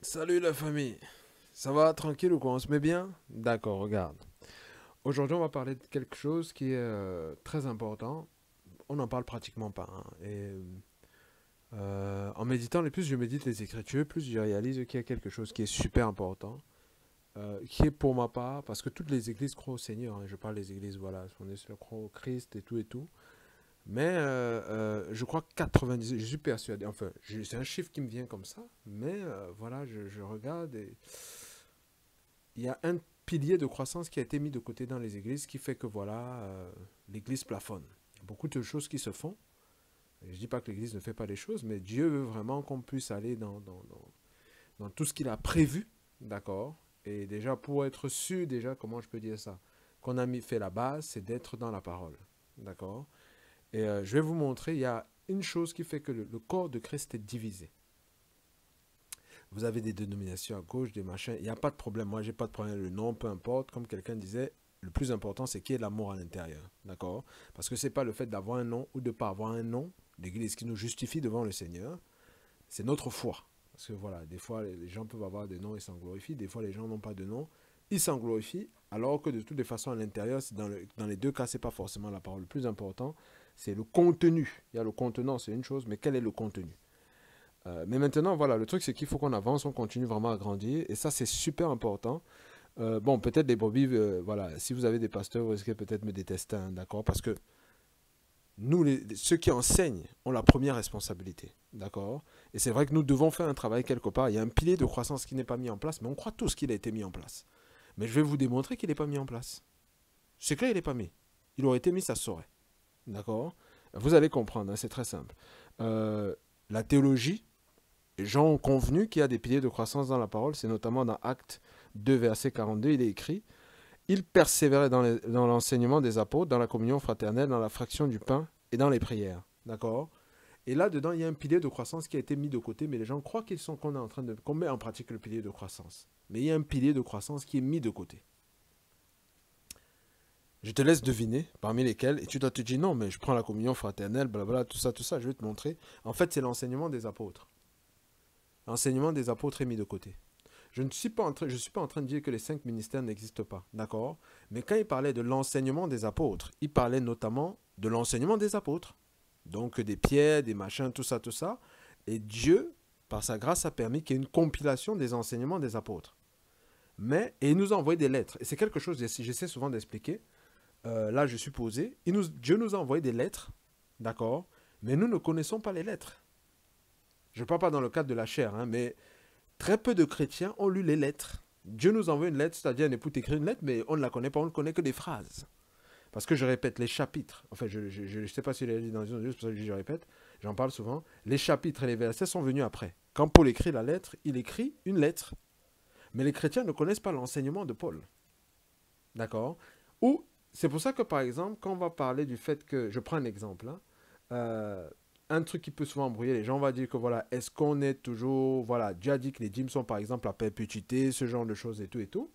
Salut la famille, ça va tranquille ou quoi? On se met bien? D'accord, regarde. Aujourd'hui, on va parler de quelque chose qui est très important. On n'en parle pratiquement pas, hein. En méditant, plus je médite les Écritures, plus je réalise qu'il y a quelque chose qui est super important, qui est pour ma part, parce que toutes les églises croient au Seigneur, hein. Je parle des églises, voilà, on est sur croit au Christ et tout et tout. Mais je crois que 90, je suis persuadé, enfin, c'est un chiffre qui me vient comme ça, mais voilà, je regarde et il y a un pilier de croissance qui a été mis de côté dans les églises qui fait que voilà, l'église plafonne. Il y a beaucoup de choses qui se font. Je ne dis pas que l'église ne fait pas des choses, mais Dieu veut vraiment qu'on puisse aller dans tout ce qu'il a prévu, d'accord. Et déjà, pour être sûr, déjà, comment je peux dire ça, qu'on a fait la base, c'est d'être dans la parole, d'accord. Et je vais vous montrer, il y a une chose qui fait que le corps de Christ est divisé. Vous avez des dénominations à gauche, des machins, il n'y a pas de problème. Moi, j'ai pas de problème. Le nom, peu importe. Comme quelqu'un disait, le plus important, c'est qu'il y ait l'amour à l'intérieur. D'accord. Parce que c'est pas le fait d'avoir un nom ou de ne pas avoir un nom, l'église qui nous justifie devant le Seigneur. C'est notre foi. Parce que voilà, des fois, les gens peuvent avoir des noms et s'en glorifient. Des fois, les gens n'ont pas de nom, ils s'en glorifient. Alors que de toutes les façons, à l'intérieur, dans les deux cas, c'est pas forcément la parole. Le plus important, c'est le contenu. Il y a le contenant, c'est une chose, mais quel est le contenu? Mais maintenant, voilà, le truc, c'est qu'il faut qu'on avance, on continue vraiment à grandir. Et ça, c'est super important. Bon, peut-être les brebis, voilà, si vous avez des pasteurs, vous risquez peut-être me détester, hein, d'accord? Parce que nous, ceux qui enseignent, ont la première responsabilité, d'accord? Et c'est vrai que nous devons faire un travail quelque part. Il y a un pilier de croissance qui n'est pas mis en place, mais on croit tous qu'il a été mis en place. Mais je vais vous démontrer qu'il n'est pas mis en place. C'est clair, il n'est pas mis. Il aurait été mis, ça se saurait, d'accord? Vous allez comprendre, hein, c'est très simple. Euh, la théologie, les gens ont convenu qu'il y a des piliers de croissance dans la parole, c'est notamment dans Actes 2, verset 42, il est écrit: ils persévéraient dans l'enseignement des apôtres, dans la communion fraternelle, dans la fraction du pain et dans les prières. D'accord? Et là-dedans, il y a un pilier de croissance qui a été mis de côté, mais les gens croient qu'on met en pratique le pilier de croissance. Mais il y a un pilier de croissance qui est mis de côté. Je te laisse deviner parmi lesquels, et tu dois te dire non, mais je prends la communion fraternelle, blablabla, tout ça, je vais te montrer. En fait, c'est l'enseignement des apôtres. L'enseignement des apôtres est mis de côté. Je ne suis pas en train de dire que les 5 ministères n'existent pas, d'accord? Mais quand il parlait de l'enseignement des apôtres, il parlait notamment de l'enseignement des apôtres. Donc des pierres, des machins, tout ça, tout ça. Et Dieu, par sa grâce, a permis qu'il y ait une compilation des enseignements des apôtres. Et il nous a envoyé des lettres. Et c'est quelque chose que j'essaie souvent d'expliquer. Là, je suis posé. Dieu nous a envoyé des lettres, d'accord? Mais nous ne connaissons pas les lettres. Je ne parle pas dans le cadre de la chair, hein, mais très peu de chrétiens ont lu les lettres. Dieu nous envoie une lettre, c'est-à-dire un époux écrit une lettre, mais on ne la connaît pas, on ne connaît que des phrases. Parce que je répète, les chapitres, enfin je ne sais pas si il dit dans une, c'est pour ça que je répète, j'en parle souvent, les chapitres et les versets sont venus après. Quand Paul écrit la lettre, il écrit une lettre. Mais les chrétiens ne connaissent pas l'enseignement de Paul. D'accord? Ou, c'est pour ça que par exemple, quand on va parler du fait que, je prends un exemple, hein, un truc qui peut souvent embrouiller les gens, on va dire que voilà, est-ce qu'on est toujours, voilà, Dieu a dit que les dîmes sont par exemple à perpétuité, ce genre de choses et tout et tout.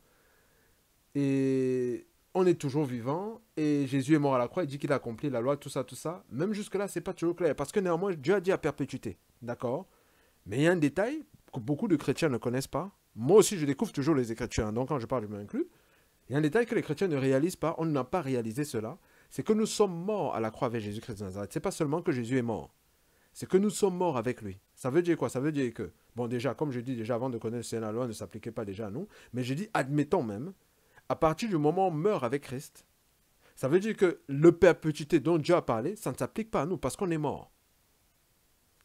Et on est toujours vivant et Jésus est mort à la croix, il dit qu'il a accompli la loi, tout ça, tout ça. Même jusque-là, c'est pas toujours clair parce que néanmoins, Dieu a dit à perpétuité, d'accord? Mais il y a un détail que beaucoup de chrétiens ne connaissent pas. Moi aussi, je découvre toujours les Écritures, hein, donc quand je parle, je m'inclus. Il y a un détail que les chrétiens ne réalisent pas, on n'a pas réalisé cela, c'est que nous sommes morts à la croix avec Jésus-Christ de Nazareth. C'est pas seulement que Jésus est mort, c'est que nous sommes morts avec lui. Ça veut dire quoi? Ça veut dire que, bon déjà, comme je dis déjà avant de connaître la loi ne s'appliquait pas déjà à nous, mais je dis, admettons même, à partir du moment où on meurt avec Christ, ça veut dire que le perpétuité dont Dieu a parlé, ça ne s'applique pas à nous parce qu'on est mort.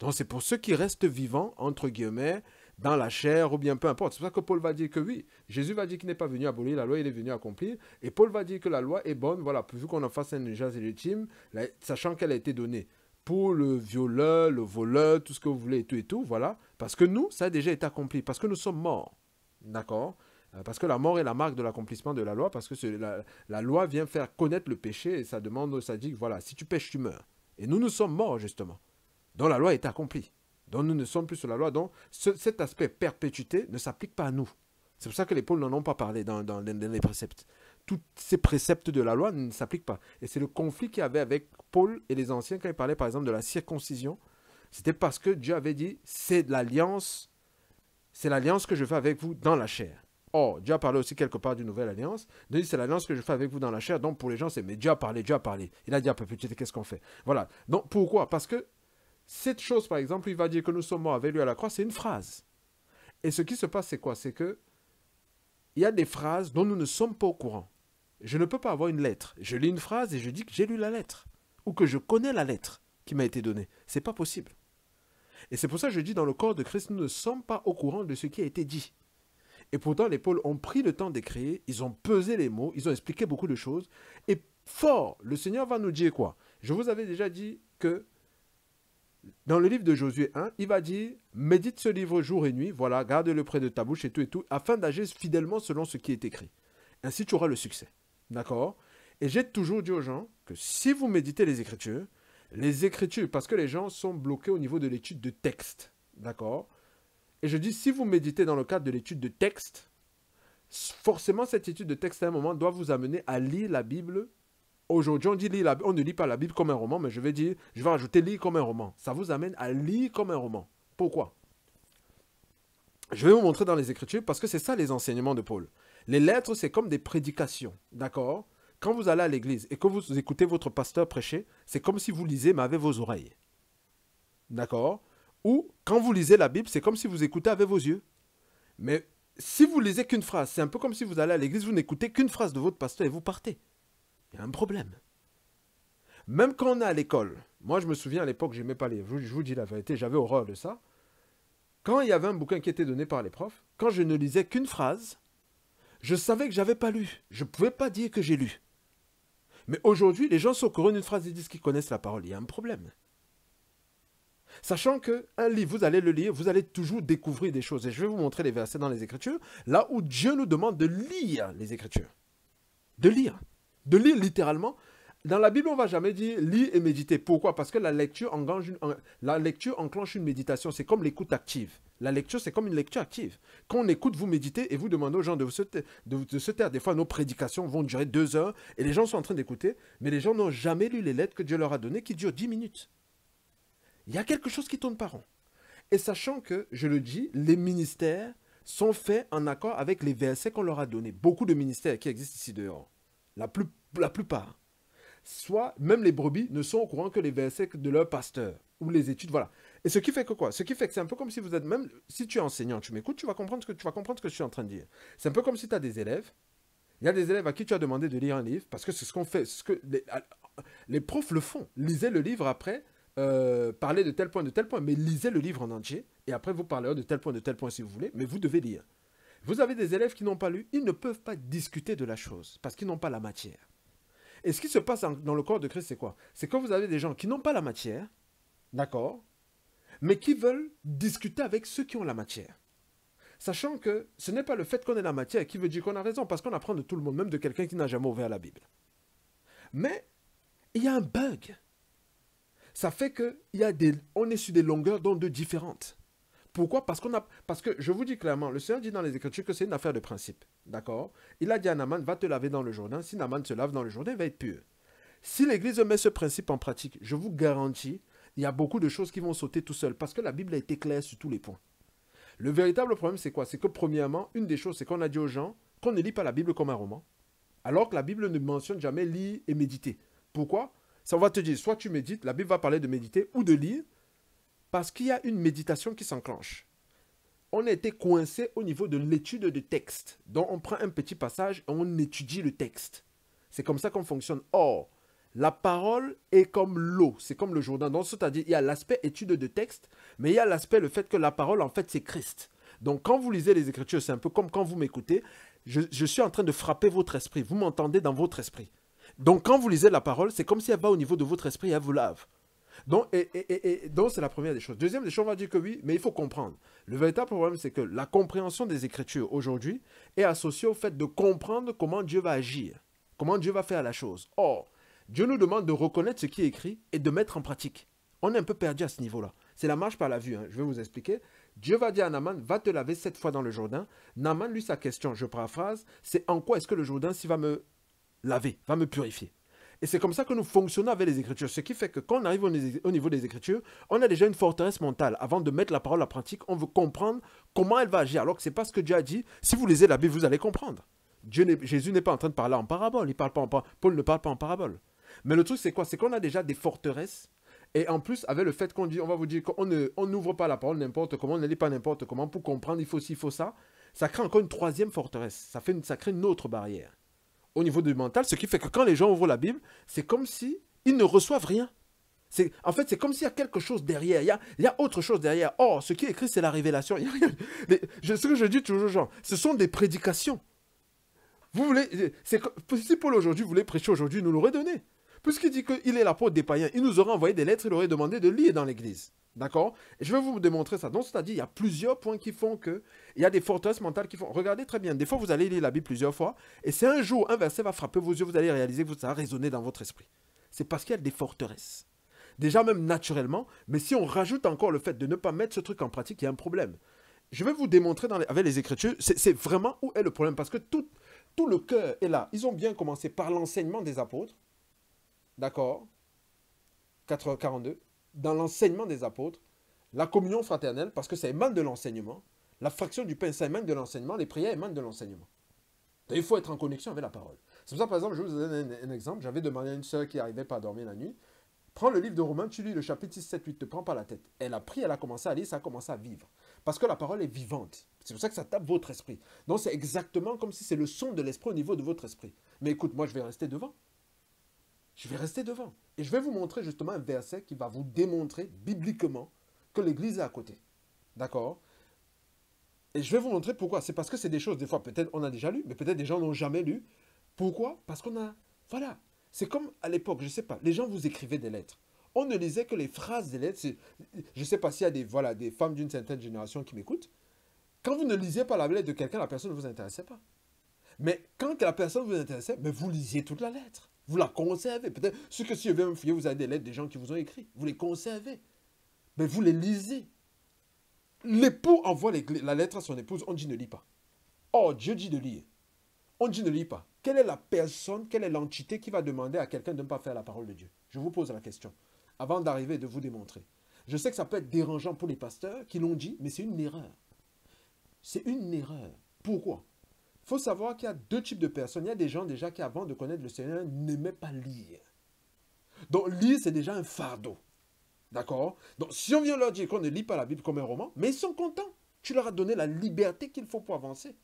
Donc c'est pour ceux qui restent vivants, entre guillemets, dans la chair ou bien peu importe. C'est pour ça que Paul va dire que oui, Jésus va dire qu'il n'est pas venu abolir la loi, il est venu accomplir. Et Paul va dire que la loi est bonne, voilà, pourvu qu'on en fasse un usage légitime, sachant qu'elle a été donnée pour le violeur, le voleur, tout ce que vous voulez et tout, voilà. Parce que nous, ça a déjà été accompli, parce que nous sommes morts. D'accord? Parce que la mort est la marque de l'accomplissement de la loi, parce que la loi vient faire connaître le péché et ça demande, ça dit que voilà, si tu pêches, tu meurs. Et nous sommes morts, justement. Donc la loi est accomplie. Donc nous ne sommes plus sur la loi. Donc cet aspect perpétuité ne s'applique pas à nous. C'est pour ça que les Pauls n'en ont pas parlé dans les préceptes. Tous ces préceptes de la loi ne s'appliquent pas. Et c'est le conflit qu'il y avait avec Paul et les anciens quand ils parlaient par exemple de la circoncision. C'était parce que Dieu avait dit c'est de l'alliance, c'est l'alliance que je fais avec vous dans la chair. Or, Dieu a parlé aussi quelque part d'une nouvelle alliance. Il dit, c'est l'alliance que je fais avec vous dans la chair. Donc, pour les gens, c'est, mais Dieu a parlé, Dieu a parlé. Il a dit à perpétuité, qu'est-ce qu'on fait? Voilà. Donc, pourquoi? Parce que cette chose, par exemple, il va dire que nous sommes morts avec lui à la croix, c'est une phrase. Et ce qui se passe, c'est quoi? C'est que il y a des phrases dont nous ne sommes pas au courant. Je ne peux pas avoir une lettre. Je lis une phrase et je dis que j'ai lu la lettre. Ou que je connais la lettre qui m'a été donnée. C'est pas possible. Et c'est pour ça que je dis, dans le corps de Christ, nous ne sommes pas au courant de ce qui a été dit. Et pourtant, les pôles ont pris le temps d'écrire, ils ont pesé les mots, ils ont expliqué beaucoup de choses. Et fort, le Seigneur va nous dire quoi? Je vous avais déjà dit que dans le livre de Josué 1, il va dire, médite ce livre jour et nuit, voilà, garde-le près de ta bouche et tout, afin d'agir fidèlement selon ce qui est écrit. Ainsi, tu auras le succès. D'accord? Et j'ai toujours dit aux gens que si vous méditez les Écritures, parce que les gens sont bloqués au niveau de l'étude de texte. D'accord? Et je dis, si vous méditez dans le cadre de l'étude de texte, forcément, cette étude de texte, à un moment, doit vous amener à lire la Bible. Aujourd'hui, on dit lire on ne lit pas la Bible comme un roman, mais je vais rajouter lire comme un roman. Ça vous amène à lire comme un roman. Pourquoi? Je vais vous montrer dans les Écritures, parce que c'est ça les enseignements de Paul. Les lettres, c'est comme des prédications. D'accord? Quand vous allez à l'église et que vous écoutez votre pasteur prêcher, c'est comme si vous lisez, mais avec vos oreilles. D'accord? Ou quand vous lisez la Bible, c'est comme si vous écoutez avec vos yeux. Mais si vous lisez qu'une phrase, c'est un peu comme si vous allez à l'église, vous n'écoutez qu'une phrase de votre pasteur et vous partez. Il y a un problème. Même quand on est à l'école, moi je me souviens à l'époque, je n'aimais pas lire, je vous dis la vérité, j'avais horreur de ça. Quand il y avait un bouquin qui était donné par les profs, quand je ne lisais qu'une phrase, je savais que je n'avais pas lu. Je ne pouvais pas dire que j'ai lu. Mais aujourd'hui, les gens sont au courant d'une phrase et disent qu'ils connaissent la parole. Il y a un problème. Sachant qu'un livre, vous allez le lire, vous allez toujours découvrir des choses. Et je vais vous montrer les versets dans les Écritures, là où Dieu nous demande de lire les Écritures. De lire. De lire littéralement. Dans la Bible, on ne va jamais dire lire et méditer. Pourquoi? Parce que la lecture enclenche une méditation. C'est comme l'écoute active. La lecture, c'est comme une lecture active. Quand on écoute, vous méditez et vous demandez aux gens de se taire. Des fois, nos prédications vont durer 2 heures et les gens sont en train d'écouter, mais les gens n'ont jamais lu les lettres que Dieu leur a données qui durent 10 minutes. Il y a quelque chose qui tourne pas rond. Et sachant que, je le dis, les ministères sont faits en accord avec les versets qu'on leur a donnés. Beaucoup de ministères qui existent ici dehors. La plupart. Soit, même les brebis ne sont au courant que les versets de leur pasteur. Ou les études, voilà. Et ce qui fait que quoi? Ce qui fait que c'est un peu comme si vous êtes, même si tu es enseignant, tu m'écoutes, tu vas comprendre ce que je suis en train de dire. C'est un peu comme si tu as des élèves. Il y a des élèves à qui tu as demandé de lire un livre, parce que c'est ce qu'on fait. Les profs le font. Lisez le livre après, parlez de tel point, mais lisez le livre en entier, et après vous parlerez de tel point si vous voulez, mais vous devez lire. Vous avez des élèves qui n'ont pas lu, ils ne peuvent pas discuter de la chose, parce qu'ils n'ont pas la matière. Et ce qui se passe dans le corps de Christ, c'est quoi? C'est que vous avez des gens qui n'ont pas la matière, d'accord, mais qui veulent discuter avec ceux qui ont la matière. Sachant que ce n'est pas le fait qu'on ait la matière qui veut dire qu'on a raison, parce qu'on apprend de tout le monde, même de quelqu'un qui n'a jamais ouvert la Bible. Mais il y a un bug. Ça fait qu'on est sur des longueurs d'onde différentes. Pourquoi? Parce que je vous dis clairement, le Seigneur dit dans les Écritures que c'est une affaire de principe. D'accord? Il a dit à Naaman, va te laver dans le Jourdain. Si Naaman se lave dans le Jourdain, il va être pur. Si l'Église met ce principe en pratique, je vous garantis, il y a beaucoup de choses qui vont sauter tout seul. Parce que la Bible a été claire sur tous les points. Le véritable problème, c'est quoi? C'est que premièrement, une des choses, c'est qu'on a dit aux gens qu'on ne lit pas la Bible comme un roman. Alors que la Bible ne mentionne jamais lire et méditer. Pourquoi? Ça va te dire, soit tu médites, la Bible va parler de méditer ou de lire, parce qu'il y a une méditation qui s'enclenche. On a été coincé au niveau de l'étude de texte. Donc on prend un petit passage et on étudie le texte. C'est comme ça qu'on fonctionne. Or, la parole est comme l'eau, c'est comme le Jourdain. Donc c'est-à-dire, il y a l'aspect étude de texte, mais il y a l'aspect, le fait que la parole, en fait, c'est Christ. Donc quand vous lisez les Écritures, c'est un peu comme quand vous m'écoutez, je suis en train de frapper votre esprit. Vous m'entendez dans votre esprit. Donc quand vous lisez la parole, c'est comme si elle va au niveau de votre esprit et elle vous lave. Donc c'est la première des choses. Deuxième des choses, on va dire que oui, mais il faut comprendre. Le véritable problème, c'est que la compréhension des Écritures aujourd'hui est associée au fait de comprendre comment Dieu va agir, comment Dieu va faire la chose. Or, Dieu nous demande de reconnaître ce qui est écrit et de mettre en pratique. On est un peu perdu à ce niveau-là. C'est la marche par la vue, hein. Je vais vous expliquer. Dieu va dire à Naaman, va te laver 7 fois dans le Jourdain. Naaman, lui, sa question, je paraphrase, c'est en quoi est-ce que le Jourdain s'il va me laver, va me purifier. Et c'est comme ça que nous fonctionnons avec les Écritures. Ce qui fait que quand on arrive au niveau des Écritures, on a déjà une forteresse mentale. Avant de mettre la parole en pratique, on veut comprendre comment elle va agir. Alors que ce n'est pas ce que Dieu a dit. Si vous lisez la Bible, vous allez comprendre. Jésus n'est pas en train de parler en parabole. Paul ne parle pas en parabole. Mais le truc, c'est quoi? C'est qu'on a déjà des forteresses. Et en plus, avec le fait qu'on dit, on va vous dire qu'on n'ouvre pas la parole n'importe comment, on ne lit pas n'importe comment. Pour comprendre, il faut ci, il faut ça. Ça crée encore une troisième forteresse. Ça crée une autre barrière au niveau du mental, ce qui fait que quand les gens ouvrent la Bible, c'est comme si ils ne reçoivent rien. En fait, c'est comme s'il y a quelque chose derrière. Il y a autre chose derrière. Or, ce qui est écrit, c'est la révélation. Il y a rien. Ce que je dis toujours aux gens, ce sont des prédications. Vous voulez, si Paul aujourd'hui voulait prêcher aujourd'hui, il nous l'aurait donné. Puisqu'il dit qu'il est l'apôtre des païens, il nous aurait envoyé des lettres, il aurait demandé de lire dans l'église. D'accord? Et je vais vous démontrer ça. Donc, c'est-à-dire, il y a plusieurs points qui font que... Il y a des forteresses mentales qui font... Regardez très bien. Des fois, vous allez lire la Bible plusieurs fois. Et c'est un jour, un verset va frapper vos yeux. Vous allez réaliser que ça a résonné dans votre esprit. C'est parce qu'il y a des forteresses. Déjà, même naturellement. Mais si on rajoute encore le fait de ne pas mettre ce truc en pratique, il y a un problème. Je vais vous démontrer avec les Écritures. C'est vraiment où est le problème. Parce que tout le cœur est là. Ils ont bien commencé par l'enseignement des apôtres. D'accord? 4h42. Dans l'enseignement des apôtres, la communion fraternelle, parce que ça émane de l'enseignement, la fraction du pain, ça émane de l'enseignement, les prières émanent de l'enseignement. Il faut être en connexion avec la parole. C'est pour ça, par exemple, je vous donne un exemple. J'avais demandé à une sœur qui n'arrivait pas à dormir la nuit, prends le livre de Romains, tu lis le chapitre 6, 7, 8, ne te prends pas la tête. Elle a pris, elle a commencé à lire, ça a commencé à vivre. Parce que la parole est vivante. C'est pour ça que ça tape votre esprit. Donc c'est exactement comme si c'est le son de l'esprit au niveau de votre esprit. Mais écoute, moi je vais rester devant. Je vais rester devant. Et je vais vous montrer justement un verset qui va vous démontrer bibliquement que l'Église est à côté. D'accord? Et je vais vous montrer pourquoi. C'est parce que c'est des choses, des fois, peut-être on a déjà lu, mais peut-être des gens n'ont jamais lu. Pourquoi? Parce qu'on a... Voilà. C'est comme à l'époque, je ne sais pas, les gens vous écrivaient des lettres. On ne lisait que les phrases des lettres. Je ne sais pas s'il y a des femmes d'une certaine génération qui m'écoutent. Quand vous ne lisiez pas la lettre de quelqu'un, la personne ne vous intéressait pas. Mais quand la personne vous intéressait, mais vous lisiez toute la lettre. Vous la conservez. Peut-être, ce que si je vais me fouiller, vous avez des lettres des gens qui vous ont écrit. Vous les conservez. Mais vous les lisez. L'époux envoie la lettre à son épouse, on dit ne lis pas. Oh, Dieu dit de lire. On dit ne lis pas. Quelle est la personne, quelle est l'entité qui va demander à quelqu'un de ne pas faire la parole de Dieu? Je vous pose la question, avant d'arriver et de vous démontrer. Je sais que ça peut être dérangeant pour les pasteurs qui l'ont dit, mais c'est une erreur. C'est une erreur. Pourquoi? Il faut savoir qu'il y a deux types de personnes. Il y a des gens déjà qui, avant de connaître le Seigneur, n'aimaient pas lire. Donc, lire, c'est déjà un fardeau. D'accord? Donc, si on vient leur dire qu'on ne lit pas la Bible comme un roman, mais ils sont contents. Tu leur as donné la liberté qu'il faut pour avancer.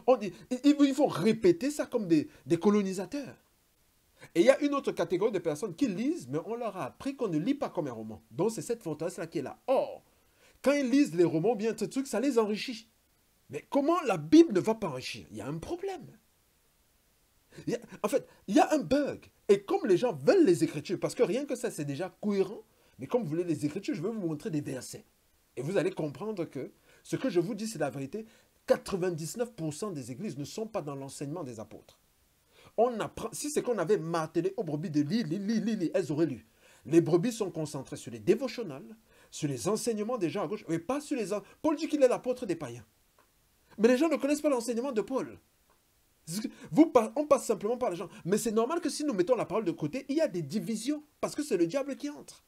On dit, il faut répéter ça comme des colonisateurs. Et il y a une autre catégorie de personnes qui lisent, mais on leur a appris qu'on ne lit pas comme un roman. Donc, c'est cette forteresse-là qui est là. Or, quand ils lisent les romans, bien ce truc, ça les enrichit. Mais comment la Bible ne va pas enrichir? Il y a un problème. En fait, il y a un bug. Et comme les gens veulent les Écritures, parce que rien que ça, c'est déjà cohérent, mais comme vous voulez les Écritures, je vais vous montrer des versets. Et vous allez comprendre que ce que je vous dis, c'est la vérité. 99% des églises ne sont pas dans l'enseignement des apôtres. On apprend, si c'est qu'on avait martelé aux brebis de lire, elles auraient lu. Les brebis sont concentrées sur les dévotionnels, sur les enseignements des gens à gauche, mais pas sur les... Paul dit qu'il est l'apôtre des païens. Mais les gens ne connaissent pas l'enseignement de Paul. On passe simplement par les gens. Mais c'est normal que si nous mettons la parole de côté, il y a des divisions, parce que c'est le diable qui entre.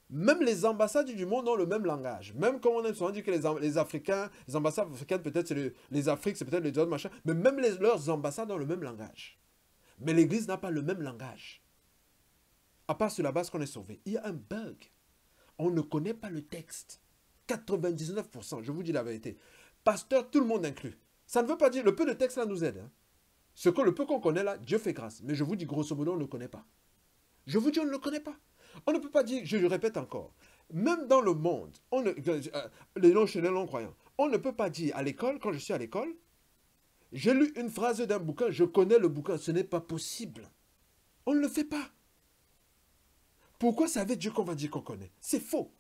Même les ambassades du monde ont le même langage. Même comme on aime souvent dire que les Africains, les ambassades africaines, peut-être c'est les Afriques, c'est peut-être les autres machins, mais même leurs ambassades ont le même langage. Mais l'Église n'a pas le même langage. À part sur la base qu'on est sauvé. Il y a un bug. On ne connaît pas le texte. 99%, je vous dis la vérité. Pasteur, tout le monde inclus. Ça ne veut pas dire, le peu de texte là nous aide. Hein. Le peu qu'on connaît là, Dieu fait grâce. Mais je vous dis, grosso modo, on ne le connaît pas. Je vous dis, on ne le connaît pas. On ne peut pas dire, je le répète encore, même dans le monde, les non-chez-les non-croyants, on ne peut pas dire à l'école, quand je suis à l'école, j'ai lu une phrase d'un bouquin, je connais le bouquin, ce n'est pas possible. On ne le fait pas. Pourquoi c'est avec Dieu qu'on va dire qu'on connaît? C'est faux.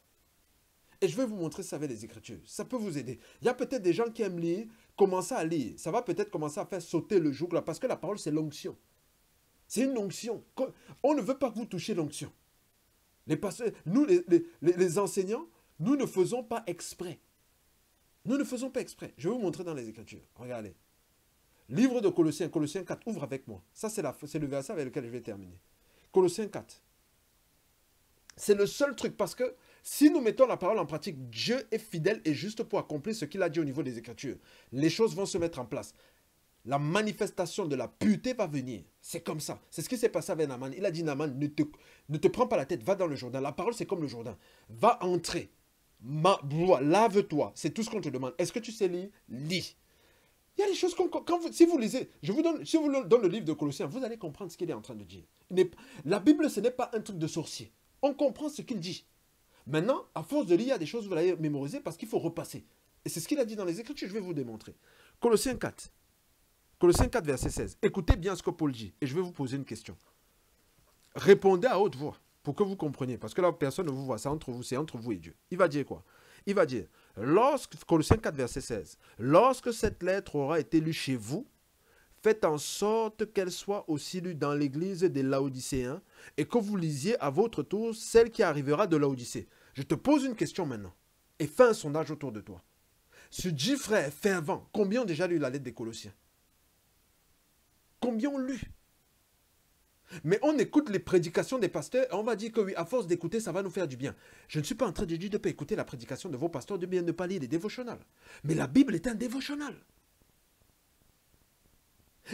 Et je vais vous montrer ça avec les Écritures. Ça peut vous aider. Il y a peut-être des gens qui aiment lire, commencer à lire. Ça va peut-être commencer à faire sauter le joug là, parce que la parole, c'est l'onction. C'est une onction. On ne veut pas que vous touchiez l'onction. Les pasteurs, nous, les enseignants, nous ne faisons pas exprès. Nous ne faisons pas exprès. Je vais vous montrer dans les Écritures. Regardez. Livre de Colossiens, Colossiens 4, ouvre avec moi. Ça, c'est le verset avec lequel je vais terminer. Colossiens 4. C'est le seul truc, parce que si nous mettons la parole en pratique, Dieu est fidèle et juste pour accomplir ce qu'il a dit au niveau des Écritures. Les choses vont se mettre en place. La manifestation de la pureté va venir. C'est comme ça. C'est ce qui s'est passé avec Naaman. Il a dit, Naaman, ne te prends pas la tête, va dans le Jourdain. La parole, c'est comme le Jourdain. Va entrer. Lave-toi. C'est tout ce qu'on te demande. Est-ce que tu sais lire? Lis. Il y a des choses si vous lisez, si vous donne le livre de Colossiens, vous allez comprendre ce qu'il est en train de dire. La Bible, ce n'est pas un truc de sorcier. On comprend ce qu'il dit. Maintenant, à force de lire, il y a des choses que vous allez mémoriser parce qu'il faut repasser. Et c'est ce qu'il a dit dans les Écritures, je vais vous démontrer. Colossiens 4. Colossiens 4, verset 16. Écoutez bien ce que Paul dit et je vais vous poser une question. Répondez à haute voix pour que vous compreniez. Parce que là, personne ne vous voit. C'est entre vous et Dieu. Il va dire quoi? Il va dire, Colossiens 4, verset 16. Lorsque cette lettre aura été lue chez vous, faites en sorte qu'elle soit aussi lue dans l'église des Laodicéens et que vous lisiez à votre tour celle qui arrivera de Laodicée. Je te pose une question maintenant et fais un sondage autour de toi. Ce 10 frères fervents, combien ont déjà lu la lettre des Colossiens? Combien ont lu? Mais on écoute les prédications des pasteurs et on va dire que oui, à force d'écouter, ça va nous faire du bien. Je ne suis pas en train de dire de ne pas écouter la prédication de vos pasteurs, de bien ne pas lire les dévotionales. Mais la Bible est un dévotional.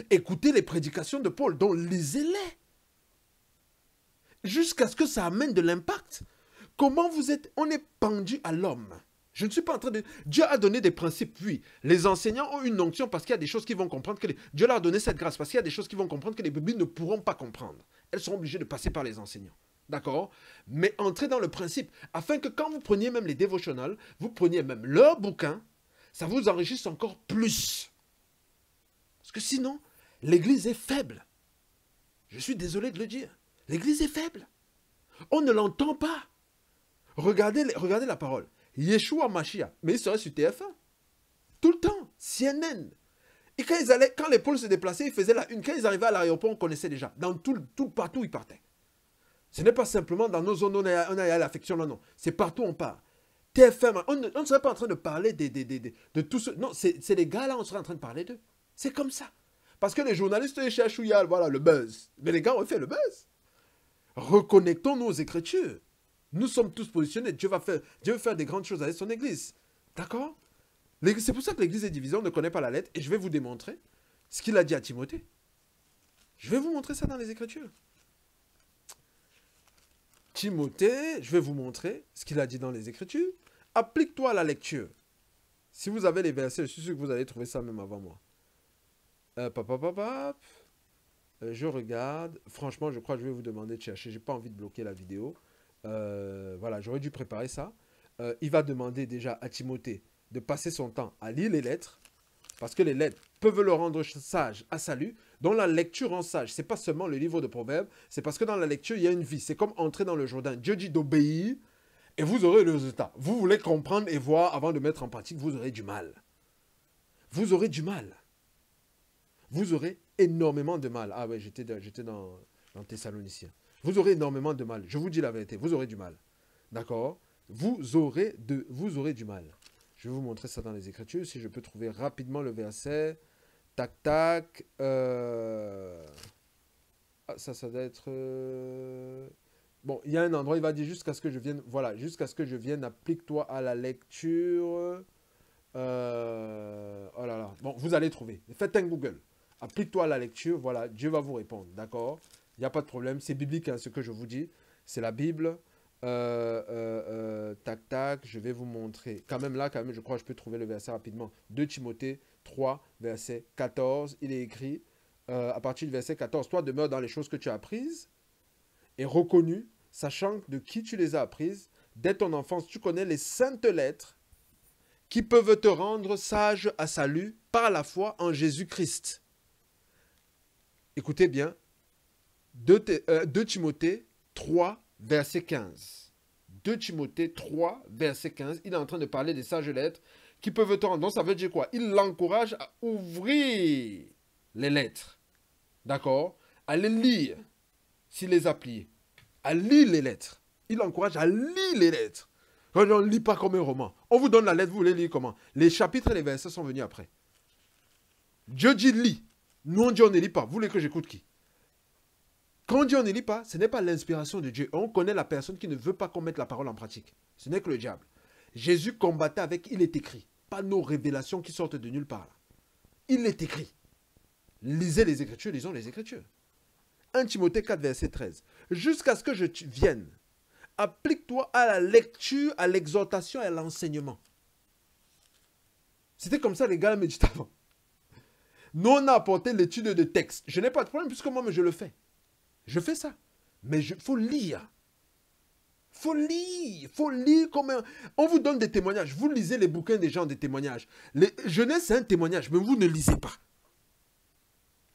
Écoutez les prédications de Paul, donc lisez-les. Jusqu'à ce que ça amène de l'impact. Comment vous êtes? On est pendu à l'homme. Je ne suis pas en train de... Dieu a donné des principes, oui. Les enseignants ont une onction parce qu'il y a des choses qu'ils vont comprendre. Dieu leur a donné cette grâce parce qu'il y a des choses qu'ils vont comprendre que les bébés ne pourront pas comprendre. Elles seront obligées de passer par les enseignants. D'accord? Mais entrez dans le principe, afin que quand vous preniez même les dévotionales, vous preniez même leur bouquin, ça vous enrichisse encore plus. Parce que sinon, l'Église est faible. Je suis désolé de le dire. L'Église est faible. On ne l'entend pas. Regardez la parole. Yeshua Mashiach, mais il serait sur TF1. Tout le temps. CNN. Et quand les pôles se déplaçaient, ils faisaient la une. Quand ils arrivaient à l'aéroport, on connaissait déjà. Dans partout où ils partaient. Ce n'est pas simplement dans nos zones, on a l'affection, non, non. C'est partout où on part. TF1, on ne serait pas en train de parler de tout ce... Non, c'est les gars là, on serait en train de parler d'eux. C'est comme ça. Parce que les journalistes cherchent, voilà, le buzz. Mais les gars ont fait le buzz. Reconnectons-nous aux Écritures. Nous sommes tous positionnés. Dieu veut faire des grandes choses avec son Église. D'accord? C'est pour ça que l'Église est divisée. On ne connaît pas la lettre. Et je vais vous démontrer ce qu'il a dit à Timothée. Je vais vous montrer ça dans les Écritures. Timothée, je vais vous montrer ce qu'il a dit dans les Écritures. Applique-toi à la lecture. Si vous avez les versets, je suis sûr que vous allez trouver ça même avant moi. Je regarde. Franchement, je crois que je vais vous demander de chercher. Je n'ai pas envie de bloquer la vidéo. Voilà, j'aurais dû préparer ça. Il va demander déjà à Timothée de passer son temps à lire les lettres, parce que les lettres peuvent le rendre sage à salut. Dans la lecture en sage, c'est pas seulement le livre de Proverbes, c'est parce que dans la lecture, il y a une vie. C'est comme entrer dans le Jourdain. Dieu dit d'obéir et vous aurez le résultat. Vous voulez comprendre et voir avant de mettre en pratique, vous aurez du mal. Vous aurez du mal. Vous aurez énormément de mal. Ah ouais, j'étais dans Thessaloniciens. Vous aurez énormément de mal. Je vous dis la vérité, vous aurez du mal. D'accord? Vous aurez du mal. Je vais vous montrer ça dans les Écritures. Si je peux trouver rapidement le verset. Tac, tac. Ça doit être... Bon, il y a un endroit, il va dire jusqu'à ce que je vienne... Voilà, jusqu'à ce que je vienne, applique-toi à la lecture. Oh là là. Bon, vous allez trouver. Faites un Google. Applique-toi à la lecture. Voilà, Dieu va vous répondre. D'accord? Il n'y a pas de problème. C'est biblique, hein, ce que je vous dis. C'est la Bible. Tac, tac. Je vais vous montrer. Quand même, je crois que je peux trouver le verset rapidement. 2 Timothée 3, verset 14. Il est écrit, à partir du verset 14, « Toi, demeure dans les choses que tu as apprises et reconnues, sachant de qui tu les as apprises. Dès ton enfance, tu connais les saintes lettres qui peuvent te rendre sage à salut par la foi en Jésus-Christ. » Écoutez bien. 2 Timothée 3, verset 15. 2 Timothée 3, verset 15. Il est en train de parler des sages lettres qui peuvent te rendre. Donc ça veut dire quoi? Il l'encourage à ouvrir les lettres. D'accord? À les lire, s'il les a pliées. À lire les lettres. Il l'encourage à lire les lettres. On ne lit pas comme un roman. On vous donne la lettre, vous voulez lire comment? Les chapitres et les versets sont venus après. Dieu dit lis. Nous, on dit on ne lit pas. Vous voulez que j'écoute qui? Quand on dit on ne lit pas, ce n'est pas l'inspiration de Dieu. On connaît la personne qui ne veut pas qu'on mette la parole en pratique. Ce n'est que le diable. Jésus combattait avec il est écrit. Pas nos révélations qui sortent de nulle part. Là. Il est écrit. Lisez les Écritures, lisons les Écritures. 1 Timothée 4, verset 13. Jusqu'à ce que je vienne, applique-toi à la lecture, à l'exhortation et à l'enseignement. C'était comme ça les gars méditaient avant. Nous, on a apporté l'étude de texte. Je n'ai pas de problème puisque moi, je le fais. Je fais ça. Mais il faut lire. Faut lire comme on vous donne des témoignages. Vous lisez les bouquins des gens, des témoignages. Les jeunesse, c'est un témoignage, mais vous ne lisez pas.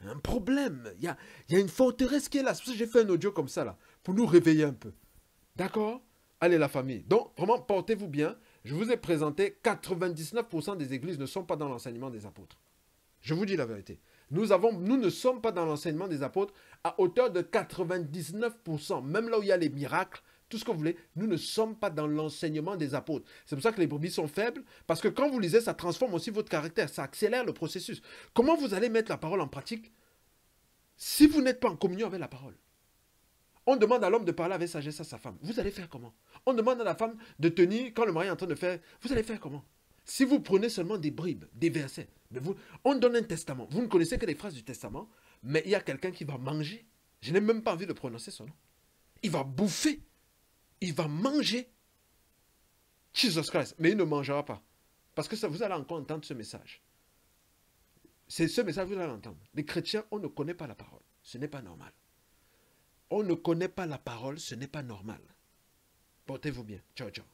Un problème. Il y a une forteresse qui est là. C'est pour ça que j'ai fait un audio comme ça, là, pour nous réveiller un peu. D'accord? Allez, la famille. Donc, vraiment, portez-vous bien. Je vous ai présenté 99% des églises ne sont pas dans l'enseignement des apôtres. Je vous dis la vérité. Nous ne sommes pas dans l'enseignement des apôtres à hauteur de 99%. Même là où il y a les miracles, tout ce que vous voulez, nous ne sommes pas dans l'enseignement des apôtres. C'est pour ça que les brebis sont faibles, parce que quand vous lisez, ça transforme aussi votre caractère, ça accélère le processus. Comment vous allez mettre la parole en pratique si vous n'êtes pas en communion avec la parole? On demande à l'homme de parler avec sagesse à sa femme. Vous allez faire comment? On demande à la femme de tenir, quand le mari est en train de faire, vous allez faire comment? Si vous prenez seulement des bribes, des versets, mais on donne un testament. Vous ne connaissez que les phrases du testament, mais il y a quelqu'un qui va manger. Je n'ai même pas envie de prononcer son nom. Il va bouffer. Il va manger. Jesus Christ. Mais il ne mangera pas. Parce que ça, vous allez encore entendre ce message. C'est ce message que vous allez entendre. Les chrétiens, on ne connaît pas la parole. Ce n'est pas normal. On ne connaît pas la parole, ce n'est pas normal. Portez-vous bien. Ciao, ciao.